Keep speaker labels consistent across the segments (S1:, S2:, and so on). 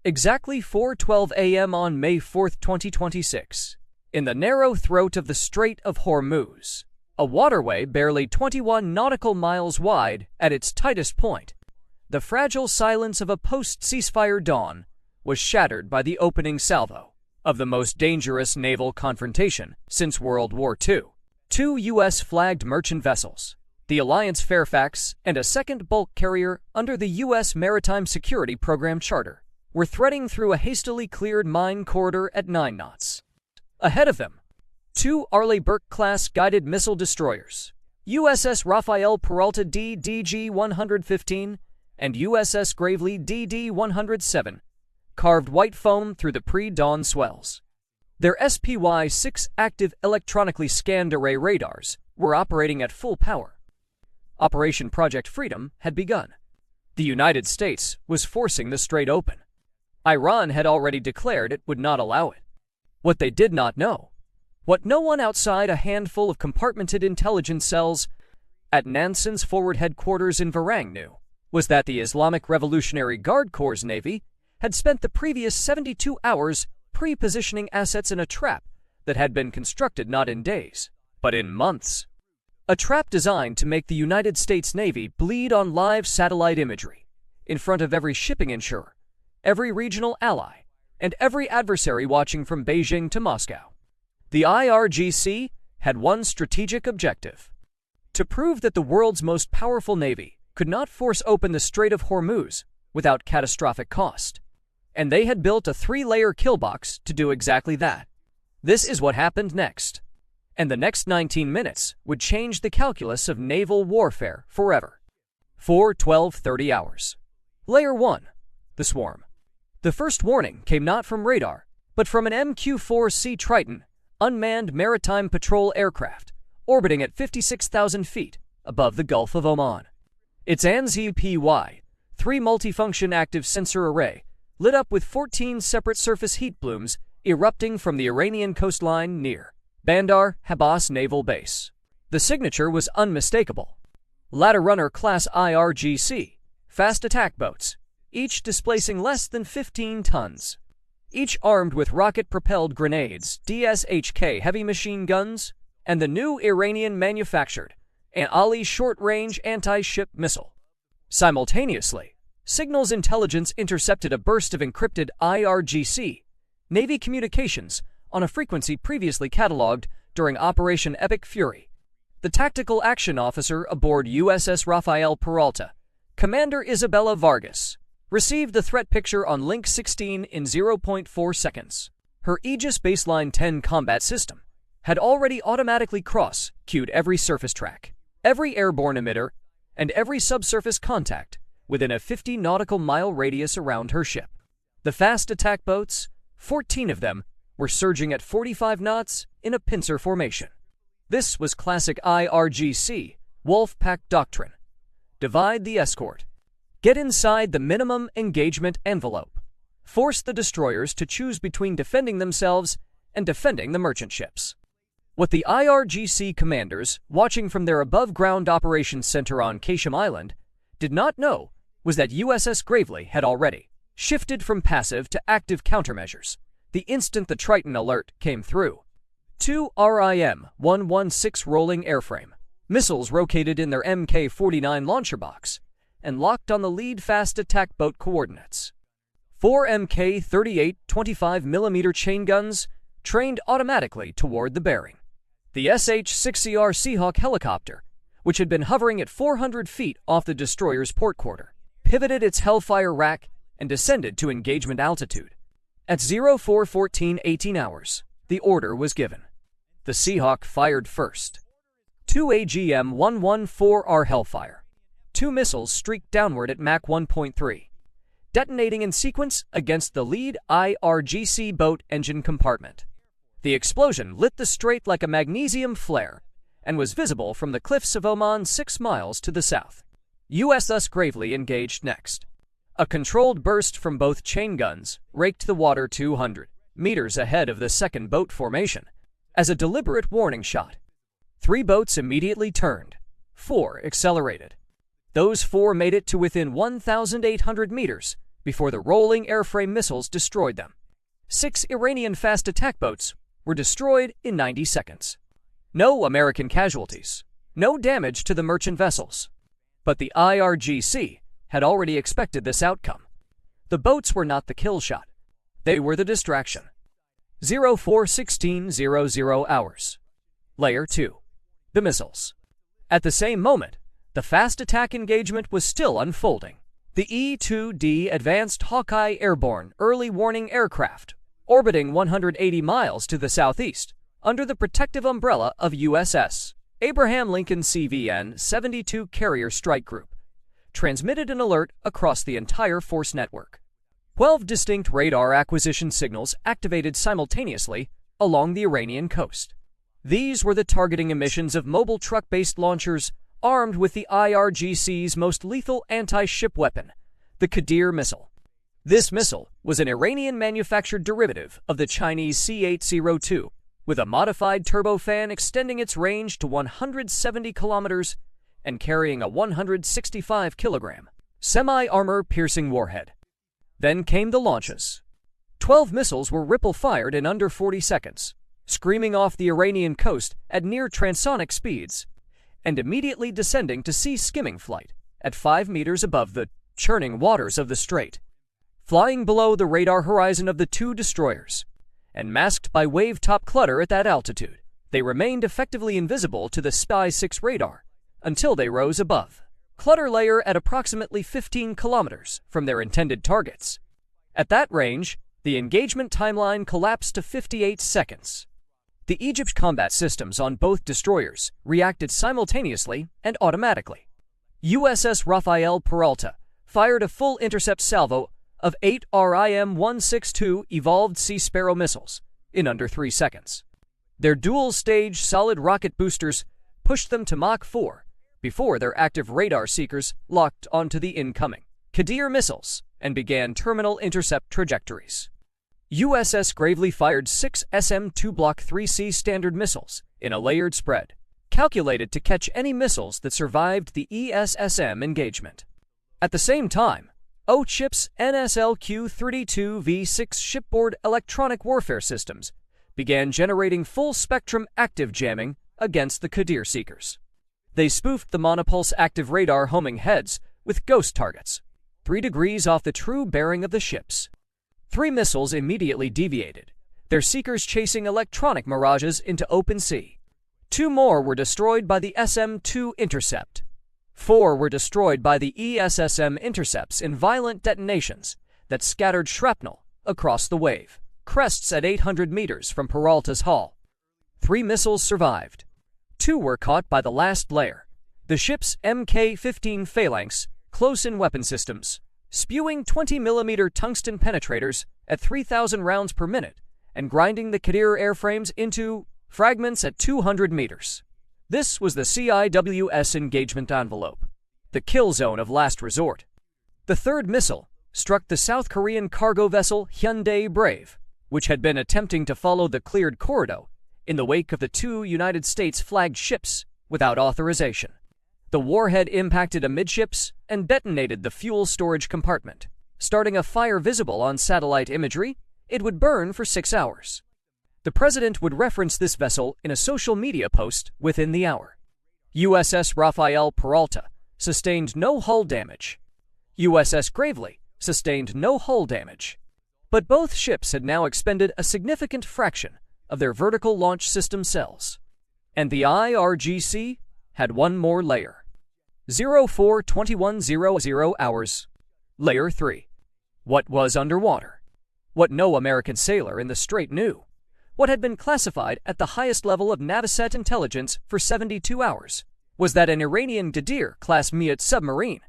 S1: Exactly 4:12 a.m. on May 4, 2026, in the narrow throat of the Strait of Hormuz, a waterway barely 21 nautical miles wide at its tightest point, the fragile silence of a post-ceasefire dawn was shattered by the opening salvo of the most dangerous naval confrontation since World War II. Two U.S.-flagged merchant vessels, the Alliance Fairfax and a second bulk carrier under the U.S. Maritime Security Program charter, were threading through a hastily cleared mine corridor at 9 knots. Ahead of them, two Arleigh Burke-class guided missile destroyers, USS Rafael Peralta DDG-115 and USS Gravely DD-107, carved white foam through the pre-dawn swells. Their SPY-6 active electronically scanned array radars were operating at full power. Operation Project Freedom had begun. The United States was forcing the strait open. Iran had already declared it would not allow it. What they did not know, what no one outside a handful of compartmented intelligence cells at Nansen's forward headquarters in Varang knew, was that the Islamic Revolutionary Guard Corps' Navy had spent the previous 72 hours pre-positioning assets in a trap that had been constructed not in days, but in months. A trap designed to make the United States Navy bleed on live satellite imagery in front of every shipping insurer, every regional ally, and every adversary watching from Beijing to Moscow. The IRGC had one strategic objective: to prove that the world's most powerful navy could not force open the Strait of Hormuz without catastrophic cost. And they had built a 3-layer kill box to do exactly that. This is what happened next. And the next 19 minutes would change the calculus of naval warfare forever. 4:12:30 hours. Layer 1. The Swarm. The first warning came not from radar, but from an MQ-4C Triton, unmanned maritime patrol aircraft, orbiting at 56,000 feet above the Gulf of Oman. Its ANZPY, 3 multifunction active sensor array, lit up with 14 separate surface heat blooms erupting from the Iranian coastline near Bandar Abbas Naval Base. The signature was unmistakable. Ladder Runner class IRGC, fast attack boats, each displacing less than 15 tons. Each armed with rocket-propelled grenades, DSHK heavy machine guns, and the new Iranian-manufactured Ali short-range anti-ship missile. Simultaneously, Signals Intelligence intercepted a burst of encrypted IRGC Navy communications on a frequency previously cataloged during Operation Epic Fury. The tactical action officer aboard USS Rafael Peralta, Commander Isabella Vargas, received the threat picture on Link 16 in 0.4 seconds. Her Aegis Baseline 10 combat system had already automatically cross-queued every surface track, every airborne emitter, and every subsurface contact within a 50 nautical mile radius around her ship. The fast attack boats, 14 of them, were surging at 45 knots in a pincer formation. This was classic IRGC Wolfpack doctrine. Divide the escort. Get inside the minimum engagement envelope. Force the destroyers to choose between defending themselves and defending the merchant ships. What the IRGC commanders, watching from their above-ground operations center on Kashim Island, did not know was that USS Gravely had already shifted from passive to active countermeasures the instant the Triton alert came through. 2 RIM-116 rolling airframe missiles rotated in their Mk-49 launcher box and locked on the lead fast attack boat coordinates. 4 Mk-38 25mm chain guns trained automatically toward the bearing. The SH-6CR Seahawk helicopter, which had been hovering at 400 feet off the destroyer's port quarter, pivoted its Hellfire rack and descended to engagement altitude. At 04:14:18 hours, the order was given. The Seahawk fired first. 2 AGM-114R Hellfire. 2 missiles streaked downward at Mach 1.3, detonating in sequence against the lead IRGC boat engine compartment. The explosion lit the strait like a magnesium flare and was visible from the cliffs of Oman 6 miles to the south. USS Gravely engaged next. A controlled burst from both chain guns raked the water 200 meters ahead of the second boat formation as a deliberate warning shot. 3 boats immediately turned. 4 accelerated. Those 4 made it to within 1,800 meters before the rolling airframe missiles destroyed them. 6 Iranian fast attack boats were destroyed in 90 seconds. No American casualties, no damage to the merchant vessels. But the IRGC had already expected this outcome. The boats were not the kill shot. They were the distraction. 04:16:00 hours. Layer 2. The missiles. At the same moment, the fast attack engagement was still unfolding. The E-2D Advanced Hawkeye Airborne Early Warning Aircraft, orbiting 180 miles to the southeast, under the protective umbrella of USS Abraham Lincoln CVN-72 Carrier Strike Group, transmitted an alert across the entire force network. 12 distinct radar acquisition signals activated simultaneously along the Iranian coast. These were the targeting emissions of mobile truck-based launchers armed with the IRGC's most lethal anti-ship weapon, the Qadir missile. This missile was an Iranian-manufactured derivative of the Chinese C-802, with a modified turbofan extending its range to 170 kilometers and carrying a 165-kilogram semi-armor-piercing warhead. Then came the launches. 12 missiles were ripple-fired in under 40 seconds, screaming off the Iranian coast at near transonic speeds, and immediately descending to sea-skimming flight at 5 meters above the churning waters of the strait. Flying below the radar horizon of the 2 destroyers, and masked by wave-top clutter at that altitude, they remained effectively invisible to the Spy-6 radar until they rose above clutter layer at approximately 15 kilometers from their intended targets. At that range, the engagement timeline collapsed to 58 seconds. The Egypt combat systems on both destroyers reacted simultaneously and automatically. USS Rafael Peralta fired a full intercept salvo of 8 RIM-162 Evolved Sea Sparrow missiles in under 3 seconds. Their dual-stage solid rocket boosters pushed them to Mach 4 before their active radar seekers locked onto the incoming Qadir missiles and began terminal intercept trajectories. USS Gravely fired 6 SM-2 Block 3C Standard missiles in a layered spread, calculated to catch any missiles that survived the ESSM engagement. At the same time, O-Chip's NSLQ-32V6 shipboard electronic warfare systems began generating full-spectrum active jamming against the Qadir seekers. They spoofed the monopulse active radar homing heads with ghost targets, 3 degrees off the true bearing of the ships. 3 missiles immediately deviated, their seekers chasing electronic mirages into open sea. 2 more were destroyed by the SM-2 intercept. 4 were destroyed by the ESSM intercepts in violent detonations that scattered shrapnel across the wave crests at 800 meters from Peralta's hull. 3 missiles survived. 2 were caught by the last layer, the ship's Mk-15 Phalanx close-in weapon systems, spewing 20mm tungsten penetrators at 3,000 rounds per minute and grinding the Qadir airframes into fragments at 200 meters. This was the CIWS engagement envelope, the kill zone of last resort. The 3rd missile struck the South Korean cargo vessel Hyundai Brave, which had been attempting to follow the cleared corridor in the wake of the 2 United States-flagged ships without authorization. The warhead impacted amidships and detonated the fuel storage compartment. Starting a fire visible on satellite imagery, it would burn for 6 hours. The president would reference this vessel in a social media post within the hour. USS Rafael Peralta sustained no hull damage. USS Gravely sustained no hull damage. But both ships had now expended a significant fraction of their vertical launch system cells. And the IRGC had one more layer. 04:21:00 hours. Layer 3. What was underwater? What no American sailor in the strait knew. What had been classified at the highest level of Naviset intelligence for 72 hours was that an Iranian Ghadir-class midget submarine,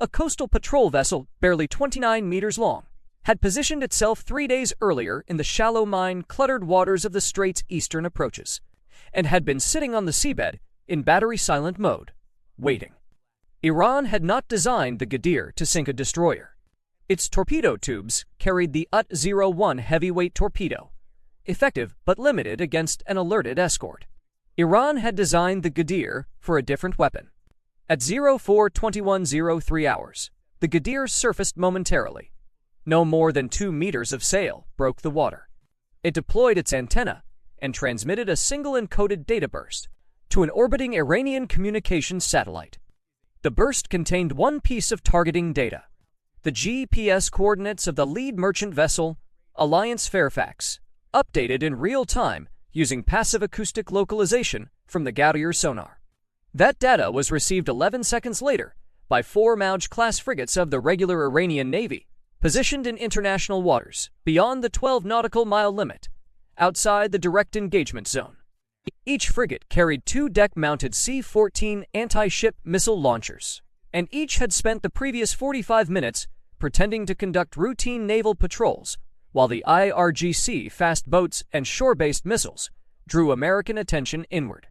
S1: a coastal patrol vessel barely 29 meters long, had positioned itself 3 days earlier in the shallow mine-cluttered waters of the strait's eastern approaches, and had been sitting on the seabed in battery-silent mode, waiting. Iran had not designed the Ghadir to sink a destroyer. Its torpedo tubes carried the UT-01 heavyweight torpedo, effective but limited against an alerted escort. Iran had designed the Ghadir for a different weapon. At 04:21:03 hours, the Ghadir surfaced momentarily, No more than 2 meters of sail broke the water. It deployed its antenna and transmitted a single encoded data burst to an orbiting Iranian communications satellite. The burst contained one piece of targeting data: the GPS coordinates of the lead merchant vessel, Alliance Fairfax, updated in real time using passive acoustic localization from the Gautier sonar. That data was received 11 seconds later by 4 Mauj-class frigates of the regular Iranian Navy, positioned in international waters beyond the 12 nautical mile limit, outside the direct engagement zone. Each frigate carried 2 deck-mounted C-14 anti-ship missile launchers, and each had spent the previous 45 minutes pretending to conduct routine naval patrols, while the IRGC fast boats and shore-based missiles drew American attention inward.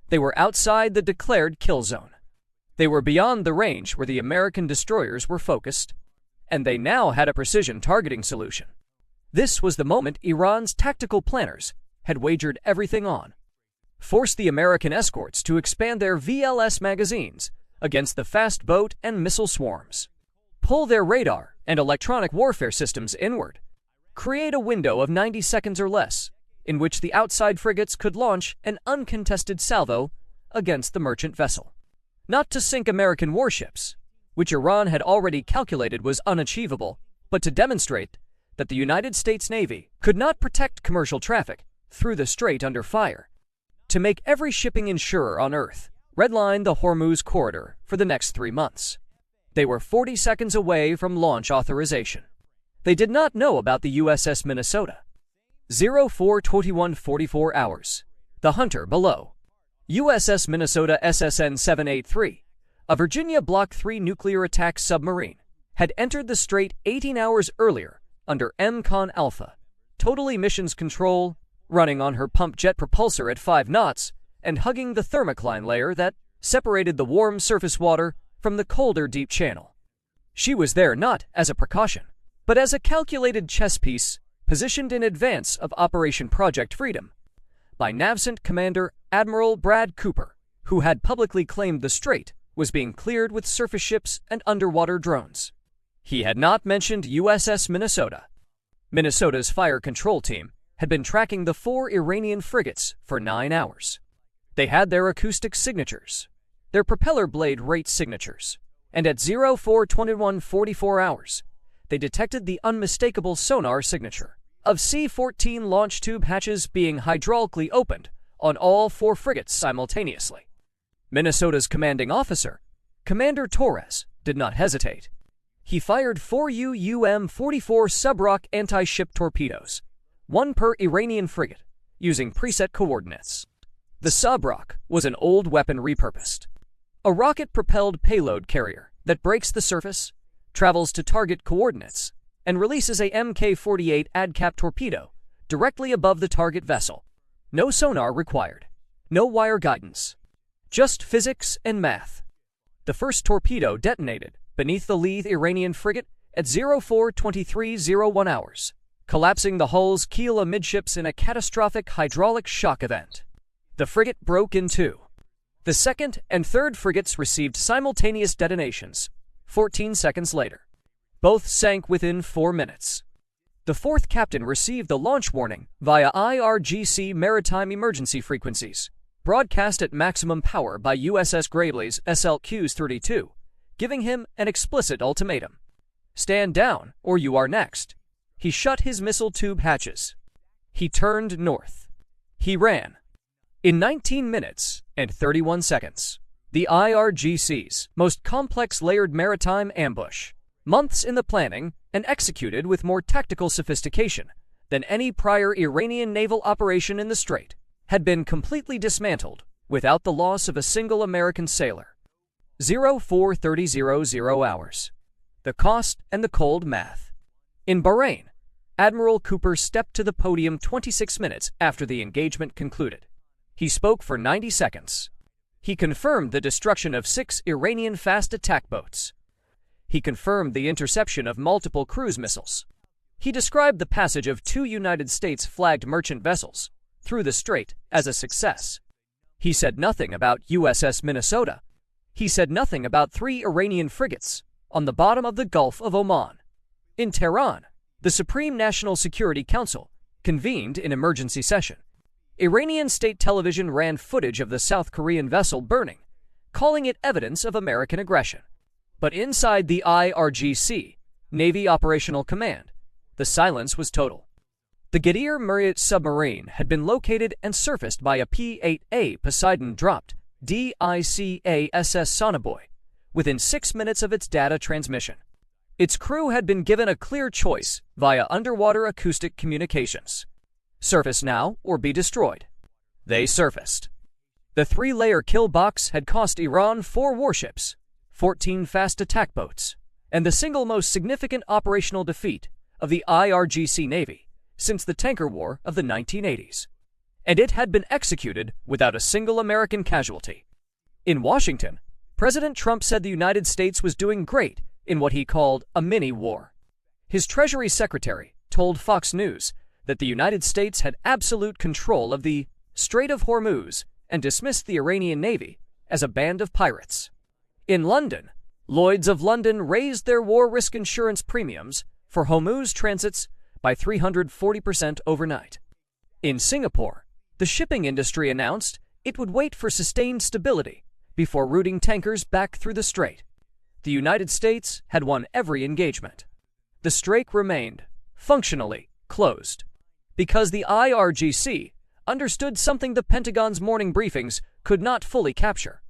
S1: They were outside the declared kill zone. They were beyond the range where the American destroyers were focused, and they now had a precision targeting solution. This was the moment Iran's tactical planners had wagered everything on. Force the American escorts to expand their VLS magazines against the fast boat and missile swarms. Pull their radar and electronic warfare systems inward. Create a window of 90 seconds or less in which the outside frigates could launch an uncontested salvo against the merchant vessel. Not to sink American warships, which Iran had already calculated was unachievable, but to demonstrate that the United States Navy could not protect commercial traffic through the strait under fire. To make every shipping insurer on Earth redline the Hormuz corridor for the next 3 months. They were 40 seconds away from launch authorization. They did not know about the USS Minnesota. 04:21:44 hours. The Hunter below. USS Minnesota SSN 783, a Virginia Block III nuclear attack submarine, had entered the strait 18 hours earlier under MCON Alpha, total emissions control, running on her pump jet propulsor at 5 knots and hugging the thermocline layer that separated the warm surface water from the colder deep channel. She was there not as a precaution, but as a calculated chess piece positioned in advance of Operation Project Freedom by Navcent Commander Admiral Brad Cooper, who had publicly claimed the strait was being cleared with surface ships and underwater drones. He had not mentioned USS Minnesota. Minnesota's fire control team had been tracking the 4 Iranian frigates for 9 hours. They had their acoustic signatures, their propeller blade rate signatures, and at 04:21:44 hours, they detected the unmistakable sonar signature of C-14 launch tube hatches being hydraulically opened on all 4 frigates simultaneously. Minnesota's commanding officer, Commander Torres, did not hesitate. He fired 4 UUM-44 Subrock anti-ship torpedoes, 1 per Iranian frigate, using preset coordinates. The Subrock was an old weapon repurposed. A rocket-propelled payload carrier that breaks the surface, travels to target coordinates, and releases a Mk-48 ADCAP torpedo directly above the target vessel. No sonar required. No wire guidance. Just physics and math. The first torpedo detonated beneath the Leith Iranian frigate at 04:23:01 hours, collapsing the hull's keel amidships in a catastrophic hydraulic shock event. The frigate broke in 2. The second and third frigates received simultaneous detonations 14 seconds later. Both sank within 4 minutes. The fourth captain received the launch warning via IRGC maritime emergency frequencies, broadcast at maximum power by USS Gravely's SLQs-32, giving him an explicit ultimatum. Stand down, or you are next. He shut his missile tube hatches. He turned north. He ran. In 19 minutes and 31 seconds, the IRGC's most complex layered maritime ambush, months in the planning and executed with more tactical sophistication than any prior Iranian naval operation in the strait, had been completely dismantled without the loss of a single American sailor. 04:30:00 hours. The cost and the cold math. In Bahrain, Admiral Cooper stepped to the podium 26 minutes after the engagement concluded. He spoke for 90 seconds. He confirmed the destruction of 6 Iranian fast attack boats. He confirmed the interception of multiple cruise missiles. He described the passage of 2 United States-flagged merchant vessels through the strait as a success. He said nothing about USS Minnesota. He said nothing about 3 Iranian frigates on the bottom of the Gulf of Oman. In Tehran, the Supreme National Security Council convened in emergency session. Iranian state television ran footage of the South Korean vessel burning, calling it evidence of American aggression. But inside the IRGC, Navy Operational Command, the silence was total. The Ghadir Murriat submarine had been located and surfaced by a P-8A Poseidon-dropped DICASS Sonobuoy within 6 minutes of its data transmission. Its crew had been given a clear choice via underwater acoustic communications. Surface now or be destroyed. They surfaced. The 3-layer kill box had cost Iran 4 warships, 14 fast attack boats, and the single most significant operational defeat of the IRGC Navy since the tanker war of the 1980s. And it had been executed without a single American casualty. In Washington, President Trump said the United States was doing great in what he called a mini-war. His Treasury Secretary told Fox News that the United States had absolute control of the Strait of Hormuz and dismissed the Iranian Navy as a band of pirates. In London, Lloyd's of London raised their war risk insurance premiums for Hormuz transits by 340% overnight. In Singapore, the shipping industry announced it would wait for sustained stability before routing tankers back through the strait. The United States had won every engagement. The strait remained, functionally, closed, because the IRGC understood something the Pentagon's morning briefings could not fully capture.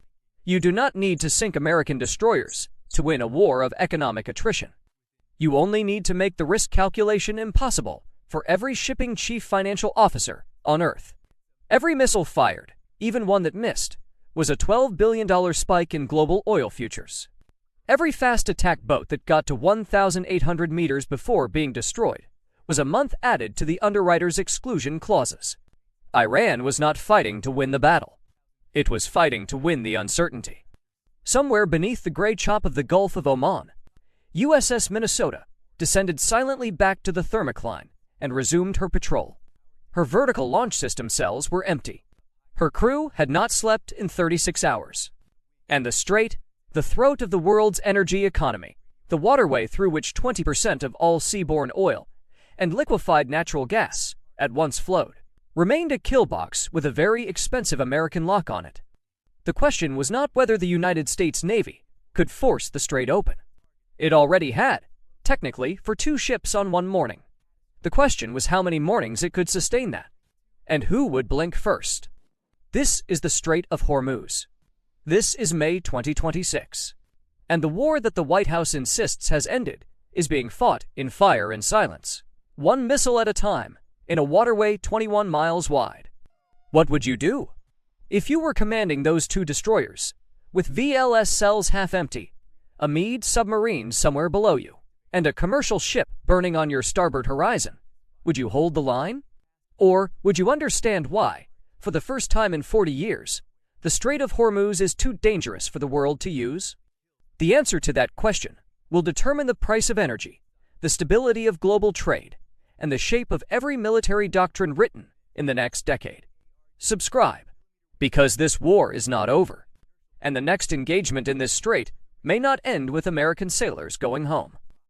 S1: You do not need to sink American destroyers to win a war of economic attrition. You only need to make the risk calculation impossible for every shipping chief financial officer on Earth. Every missile fired, even one that missed, was a $12 billion spike in global oil futures. Every fast attack boat that got to 1,800 meters before being destroyed was a month added to the underwriter's exclusion clauses. Iran was not fighting to win the battle. It was fighting to win the uncertainty. Somewhere beneath the gray chop of the Gulf of Oman, USS Minnesota descended silently back to the thermocline and resumed her patrol. Her vertical launch system cells were empty. Her crew had not slept in 36 hours. And the strait, the throat of the world's energy economy, the waterway through which 20% of all seaborne oil and liquefied natural gas at once flowed, remained a kill box with a very expensive American lock on it. The question was not whether the United States Navy could force the strait open. It already had, technically, for 2 ships on one morning. The question was how many mornings it could sustain that, and who would blink first. This is the Strait of Hormuz. This is May 2026. And the war that the White House insists has ended is being fought in fire and silence, one missile at a time, in a waterway 21 miles wide. What would you do? If you were commanding those 2 destroyers, with VLS cells half empty, a Meade submarine somewhere below you, and a commercial ship burning on your starboard horizon, would you hold the line? Or would you understand why, for the first time in 40 years, the Strait of Hormuz is too dangerous for the world to use? The answer to that question will determine the price of energy, the stability of global trade, and the shape of every military doctrine written in the next decade. Subscribe, because this war is not over, and the next engagement in this strait may not end with American sailors going home.